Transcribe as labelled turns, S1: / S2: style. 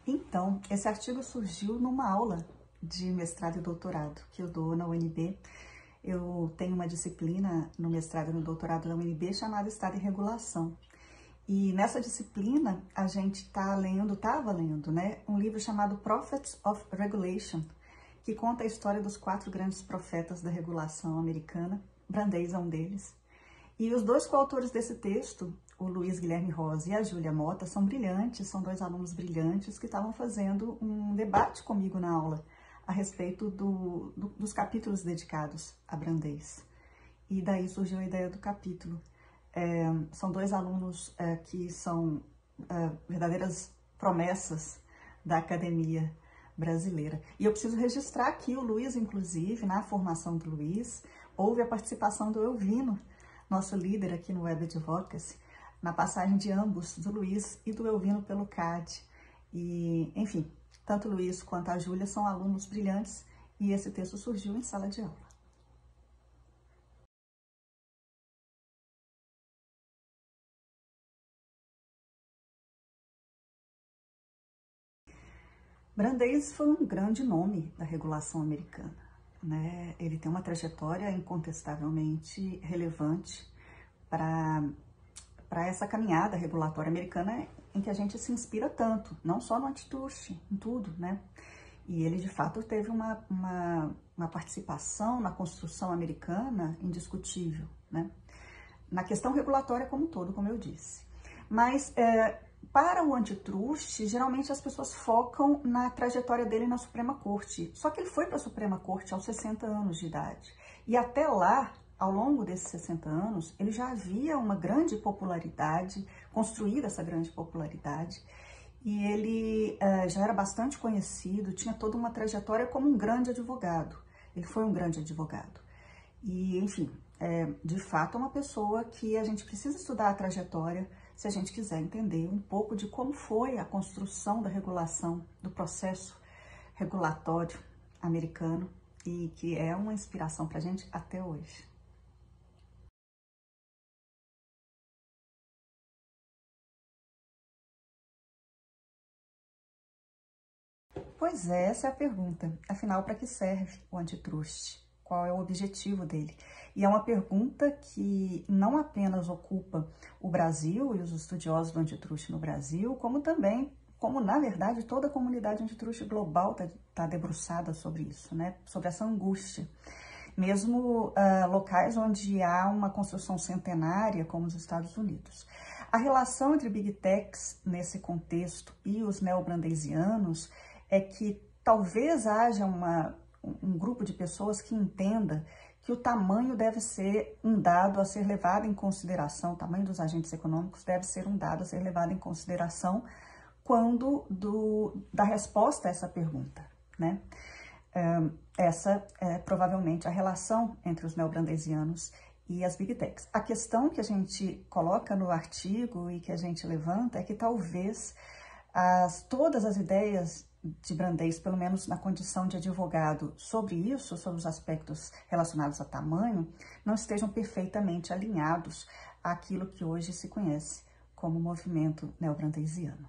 S1: Então, esse artigo surgiu numa aula de mestrado e doutorado que eu dou na UNB. Eu tenho uma disciplina no mestrado e no doutorado da UNB chamada Estado e Regulação. E nessa disciplina a gente estava lendo, né, um livro chamado Prophets of Regulation, que conta a história dos 4 grandes profetas da regulação americana. Brandeis é um deles. E os 2 coautores desse texto, o Luiz Guilherme Rosa e a Júlia Mota, são brilhantes, são 2 alunos brilhantes que estavam fazendo um debate comigo na aula a respeito dos capítulos dedicados a Brandeis. E daí surgiu a ideia do capítulo. São 2 alunos que são verdadeiras promessas da academia brasileira. E eu preciso registrar aqui o Luiz, inclusive, na formação do Luiz, houve a participação do Elvino, nosso líder aqui no Web Advocacy, na passagem de ambos, do Luiz e do Elvino pelo CAD. E, enfim, tanto o Luiz quanto a Júlia são alunos brilhantes e esse texto surgiu em sala de aula. Brandeis foi um grande nome da regulação americana, né? Ele tem uma trajetória incontestavelmente relevante para essa caminhada regulatória americana em que a gente se inspira tanto, não só no antitrust, em tudo, né? E ele, de fato, teve uma participação na construção americana indiscutível, né? Na questão regulatória como um todo, como eu disse. Mas para o antitrust, geralmente as pessoas focam na trajetória dele na Suprema Corte. Só que ele foi para a Suprema Corte aos 60 anos de idade. E até lá, ao longo desses 60 anos, ele já havia uma grande popularidade, construído essa grande popularidade. E ele já era bastante conhecido, tinha toda uma trajetória como um grande advogado. Ele foi um grande advogado. E, enfim, de fato é uma pessoa que a gente precisa estudar a trajetória se a gente quiser entender um pouco de como foi a construção da regulação, do processo regulatório americano e que é uma inspiração para a gente até hoje. Pois é, essa é a pergunta. Afinal, para que serve o antitrust? Qual é o objetivo dele? E é uma pergunta que não apenas ocupa o Brasil e os estudiosos do antitrust no Brasil, como também, como na verdade toda a comunidade antitrust global está debruçada sobre isso, né? Sobre essa angústia. Mesmo locais onde há uma construção centenária, como os Estados Unidos. A relação entre Big Techs nesse contexto e os neobrandeisianos é que talvez haja um grupo de pessoas que entenda que o tamanho deve ser um dado a ser levado em consideração, o tamanho dos agentes econômicos deve ser um dado a ser levado em consideração quando da resposta a essa pergunta, né? Essa é provavelmente a relação entre os neobrandeisianos e as Big Techs. A questão que a gente coloca no artigo e que a gente levanta é que talvez todas as ideias de Brandeis, pelo menos na condição de advogado, sobre isso, sobre os aspectos relacionados a tamanho, não estejam perfeitamente alinhados àquilo que hoje se conhece como movimento neobrandeisiano.